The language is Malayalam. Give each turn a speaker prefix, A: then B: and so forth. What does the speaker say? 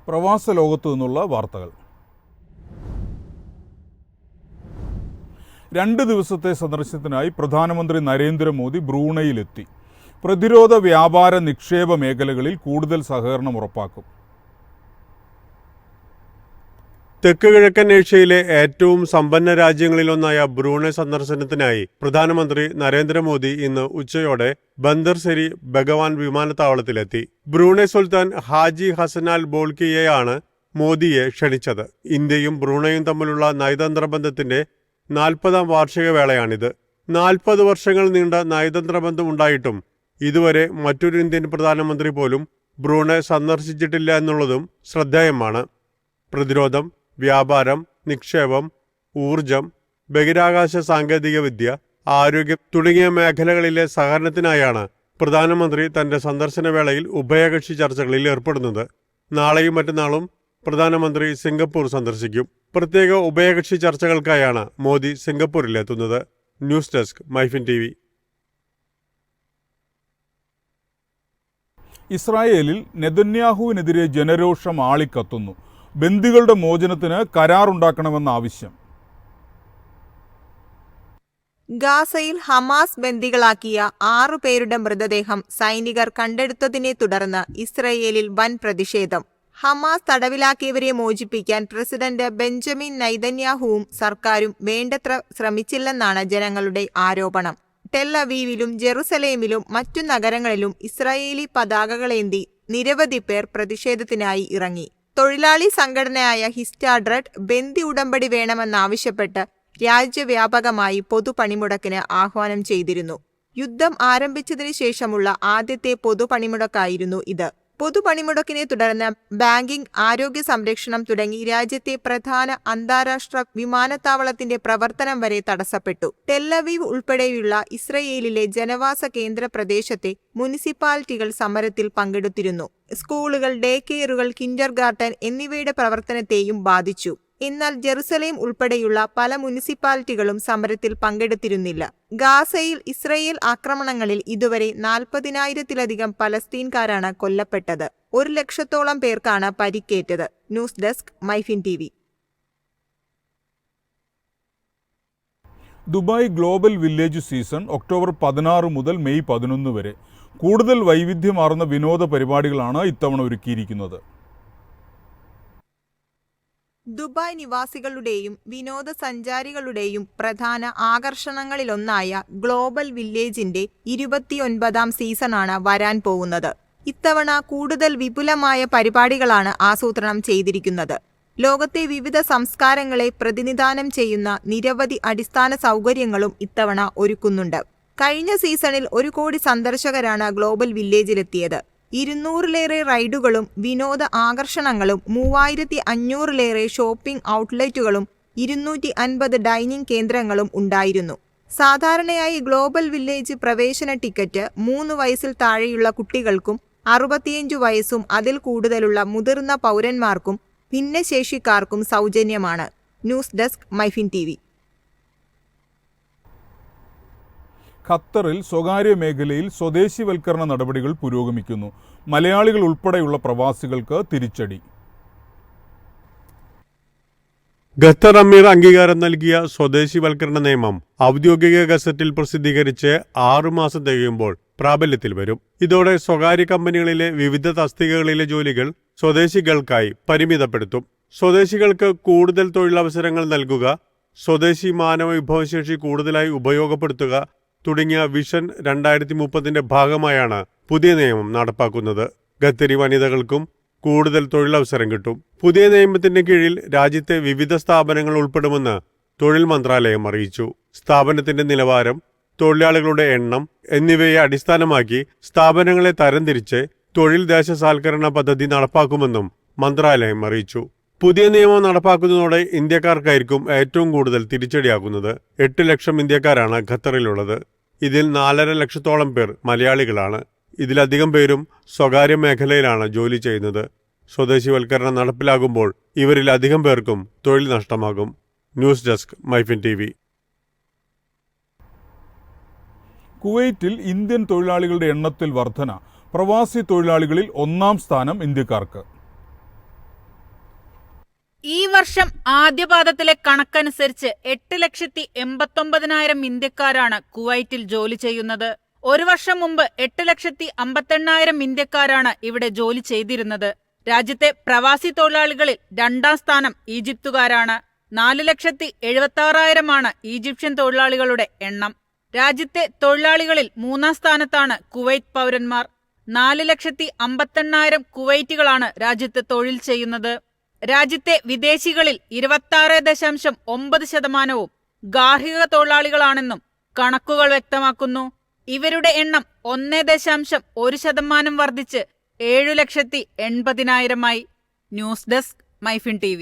A: പ്രവാസ ലോകത്തു നിന്നുള്ള വാർത്തകൾ. 2 ദിവസത്തെ സന്ദർശനത്തിനായി പ്രധാനമന്ത്രി നരേന്ദ്രമോദി ബ്രൂണയിലെത്തി. പ്രതിരോധ, വ്യാപാര, നിക്ഷേപ മേഖലകളിൽ കൂടുതൽ സഹകരണം ഉറപ്പാക്കും.
B: തെക്ക് കിഴക്കൻ ഏഷ്യയിലെ ഏറ്റവും സമ്പന്ന രാജ്യങ്ങളിലൊന്നായ ബ്രൂണൈ സന്ദർശനത്തിനായി പ്രധാനമന്ത്രി നരേന്ദ്രമോദി ഇന്ന് ഉച്ചയോടെ ബന്ദർ സെരി ബഗവാൻ വിമാനത്താവളത്തിലെത്തി. ബ്രൂണൈ സുൽത്താൻ ഹാജി ഹസനാൽ ബോൾക്കിയെയാണ് മോദിയെ ക്ഷണിച്ചത്. ഇന്ത്യയും ബ്രൂണൈയും തമ്മിലുള്ള നയതന്ത്ര ബന്ധത്തിന്റെ 40ാം വാർഷിക വേളയാണിത്. 40 വർഷങ്ങൾ നീണ്ട നയതന്ത്ര ബന്ധം ഉണ്ടായിട്ടും ഇതുവരെ മറ്റൊരു ഇന്ത്യൻ പ്രധാനമന്ത്രി പോലും ബ്രൂണൈ സന്ദർശിച്ചിട്ടില്ല എന്നുള്ളതും ശ്രദ്ധേയമാണ്. പ്രതിരോധം, വ്യാപാരം, നിക്ഷേപം, ഊർജം, ബഹിരാകാശ സാങ്കേതികവിദ്യ, ആരോഗ്യം തുടങ്ങിയ മേഖലകളിലെ സഹകരണത്തിനായാണ് പ്രധാനമന്ത്രി തന്റെ സന്ദർശന വേളയിൽ ഉഭയകക്ഷി ചർച്ചകളിൽ ഏർപ്പെടുന്നത്. നാളെയും മറ്റന്നാളും പ്രധാനമന്ത്രി സിംഗപ്പൂർ സന്ദർശിക്കും. പ്രത്യേക ഉഭയകക്ഷി ചർച്ചകൾക്കായാണ് മോദി സിംഗപ്പൂരിലെത്തുന്നത്. News desk MyFin TV.
A: ഇസ്രായേലിൽ നെതന്യാഹുവിനെതിരെ ജനരോഷം ആളിക്കത്തുന്നു. ബന്ദികളുടെ മോചനത്തിന് കരാറുണ്ടാക്കണമെന്ന ആവശ്യം.
C: ഗാസയിൽ ഹമാസ് ബന്ദികളാക്കിയ 6 പേരുടെ മൃതദേഹം സൈനികർ കണ്ടെടുത്തതിനെ തുടർന്ന് ഇസ്രയേലിൽ വൻ പ്രതിഷേധം. ഹമാസ് തടവിലാക്കിയവരെ മോചിപ്പിക്കാൻ പ്രസിഡന്റ് ബെഞ്ചമിൻ നെതന്യാഹുവും സർക്കാരും വേണ്ടത്ര ശ്രമിച്ചില്ലെന്നാണ് ജനങ്ങളുടെ ആരോപണം. ടെൽ അവീവിലും ജെറുസലേമിലും മറ്റു നഗരങ്ങളിലും ഇസ്രായേലി പതാകകളേന്തി നിരവധി പേർ പ്രതിഷേധത്തിനായി ഇറങ്ങി. തൊഴിലാളി സംഘടനയായ ഹിസ്റ്റാഡ്രട്ട് ബന്ദി ഉടമ്പടി വേണമെന്നാവശ്യപ്പെട്ട് രാജ്യവ്യാപകമായി പൊതുപണിമുടക്കിന് ആഹ്വാനം ചെയ്തിരുന്നു. യുദ്ധം ആരംഭിച്ചതിനു ശേഷമുള്ള ആദ്യത്തെ പൊതുപണിമുടക്കായിരുന്നു ഇത്. പൊതുപണിമുടക്കിനെ തുടർന്ന് ബാങ്കിംഗ്, ആരോഗ്യ സംരക്ഷണം തുടങ്ങി രാജ്യത്തെ പ്രധാന അന്താരാഷ്ട്ര വിമാനത്താവളത്തിന്റെ പ്രവർത്തനം വരെ തടസ്സപ്പെട്ടു. ടെൽ അവീവ് ഉൾപ്പെടെയുള്ള ഇസ്രയേലിലെ ജനവാസ കേന്ദ്ര പ്രദേശത്തെ മുനിസിപ്പാലിറ്റികൾ സമരത്തിൽ പങ്കെടുത്തിരുന്നു. സ്കൂളുകൾ, ഡേ കെയറുകൾ, കിൻഡർഗാർട്ടൻ എന്നിവയുടെ പ്രവർത്തനത്തെയും ബാധിച്ചു. എന്നാൽ ജെറുസലേം ഉൾപ്പെടെയുള്ള പല മുനിസിപ്പാലിറ്റികളും സമരത്തിൽ പങ്കെടുത്തിരുന്നില്ല. ഗാസയിൽ ഇസ്രയേൽ ആക്രമണങ്ങളിൽ ഇതുവരെ 40,000-ത്തിലധികം പലസ്തീൻകാരാണ് കൊല്ലപ്പെട്ടത്. 1 ലക്ഷത്തോളം പേർക്കാണ് പരിക്കേറ്റത്. News desk MyFin TV.
A: Dubai global village season October 16 മുതൽ മെയ് 11 വരെ. കൂടുതൽ വൈവിധ്യമാർന്ന വിനോദ പരിപാടികളാണ് ഇത്തവണ ഒരുക്കിയിരിക്കുന്നത്.
C: ദുബായ് നിവാസികളുടെയും വിനോദസഞ്ചാരികളുടെയും പ്രധാന ആകർഷണങ്ങളിലൊന്നായ ഗ്ലോബൽ വില്ലേജിന്റെ 29ാം സീസണാണ് വരാൻ പോകുന്നത്. ഇത്തവണ കൂടുതൽ വിപുലമായ പരിപാടികളാണ് ആസൂത്രണം ചെയ്തിരിക്കുന്നത്. ലോകത്തെ വിവിധ സംസ്കാരങ്ങളെ പ്രതിനിധാനം ചെയ്യുന്ന നിരവധി അടിസ്ഥാന സൗകര്യങ്ങളും ഇത്തവണ ഒരുക്കുന്നുണ്ട്. കഴിഞ്ഞ സീസണിൽ 1 കോടി സന്ദർശകരാണ് ഗ്ലോബൽ വില്ലേജിലെത്തിയത്. 200-ലേറെ റൈഡുകളും വിനോദ ആകർഷണങ്ങളും, 3500-ലേറെ ഷോപ്പിംഗ് ഔട്ട്ലെറ്റുകളും 250 ഡൈനിങ് കേന്ദ്രങ്ങളും ഉണ്ടായിരുന്നു. സാധാരണയായി ഗ്ലോബൽ വില്ലേജ് പ്രവേശന ടിക്കറ്റ് 3 വയസ്സിൽ താഴെയുള്ള കുട്ടികൾക്കും 65 വയസ്സും അതിൽ കൂടുതലുള്ള മുതിർന്ന പൗരന്മാർക്കും ഭിന്നശേഷിക്കാർക്കും സൗജന്യമാണ്. News desk MyFin TV.
A: ഖത്തറിൽ സ്വകാര്യ മേഖലയിൽ സ്വദേശിവൽക്കരണ നടപടികൾ പുരോഗമിക്കുന്നു. മലയാളികൾ ഉൾപ്പെടെയുള്ള പ്രവാസികൾക്ക് തിരിച്ചടി.
B: ഖത്തർ അമീർ അംഗീകാരം നൽകിയ സ്വദേശിവൽക്കരണ നിയമം ഔദ്യോഗിക ഗസറ്റിൽ പ്രസിദ്ധീകരിച്ച് 6 മാസം തികയുമ്പോൾ പ്രാബല്യത്തിൽ വരും. ഇതോടെ സ്വകാര്യ കമ്പനികളിലെ വിവിധ തസ്തികകളിലെ ജോലികൾ സ്വദേശികൾക്കായി പരിമിതപ്പെടുത്തും. സ്വദേശികൾക്ക് കൂടുതൽ തൊഴിലവസരങ്ങൾ നൽകുക, സ്വദേശി മാനവ വിഭവശേഷി കൂടുതലായി ഉപയോഗപ്പെടുത്തുക തുടങ്ങിയ വിഷൻ 2030ന്റെ ഭാഗമായാണ് പുതിയ നിയമം നടപ്പാക്കുന്നത്. ഖത്തരി വനിതകൾക്കും കൂടുതൽ തൊഴിലവസരം കിട്ടും. പുതിയ നിയമത്തിന്റെ കീഴിൽ രാജ്യത്തെ വിവിധ സ്ഥാപനങ്ങൾ ഉൾപ്പെടുമെന്ന് തൊഴിൽ മന്ത്രാലയം അറിയിച്ചു. സ്ഥാപനത്തിന്റെ നിലവാരം, തൊഴിലാളികളുടെ എണ്ണം എന്നിവയെ അടിസ്ഥാനമാക്കി സ്ഥാപനങ്ങളെ തരംതിരിച്ച് തൊഴിൽ ദേശസാൽക്കരണ പദ്ധതി നടപ്പാക്കുമെന്നും മന്ത്രാലയം അറിയിച്ചു. പുതിയ നിയമം നടപ്പാക്കുന്നതോടെ ഇന്ത്യക്കാർക്കായിരിക്കും ഏറ്റവും കൂടുതൽ തിരിച്ചടിയാകുന്നത്. 8 ലക്ഷം ഇന്ത്യക്കാരാണ് ഖത്തറിലുള്ളത്. ഇതിൽ 4.5 ലക്ഷത്തോളം പേർ മലയാളികളാണ്. ഇതിലധികം പേരും സ്വകാര്യ മേഖലയിലാണ് ജോലി ചെയ്യുന്നത്. സ്വദേശിവൽക്കരണം നടപ്പിലാകുമ്പോൾ ഇവരിൽ അധികം പേർക്കും തൊഴിൽ നഷ്ടമാകും. News desk MyFin TV.
A: കുവൈറ്റിൽ ഇന്ത്യൻ തൊഴിലാളികളുടെ എണ്ണത്തിൽ വർധന. പ്രവാസി തൊഴിലാളികളിൽ 1ാം സ്ഥാനം ഇന്ത്യക്കാർക്ക്.
D: ഈ വർഷം ആദ്യപാദത്തിലെ കണക്കനുസരിച്ച് 8,89,000 ഇന്ത്യക്കാരാണ് കുവൈറ്റിൽ ജോലി ചെയ്യുന്നത്. ഒരു വർഷം മുമ്പ് 8,58,000 ഇന്ത്യക്കാരാണ് ഇവിടെ ജോലി ചെയ്തിരുന്നത്. രാജ്യത്തെ പ്രവാസി തൊഴിലാളികളിൽ രണ്ടാം സ്ഥാനം ഈജിപ്തുകാരാണ്. 4,76,000 ഈജിപ്ഷ്യൻ തൊഴിലാളികളുടെ എണ്ണം. രാജ്യത്തെ തൊഴിലാളികളിൽ മൂന്നാം സ്ഥാനത്താണ് കുവൈറ്റ് പൗരന്മാർ. 4,58,000 കുവൈറ്റികളാണ് രാജ്യത്ത് തൊഴിൽ ചെയ്യുന്നത്. രാജ്യത്തെ വിദേശികളിൽ 26.9% ഗാർഹിക തൊഴിലാളികളാണെന്നും കണക്കുകൾ വ്യക്തമാക്കുന്നു. ഇവരുടെ എണ്ണം 1.1% വർദ്ധിച്ച് 7,80,000 ന്യൂസ് ഡെസ്ക് മൈഫിൻ TV.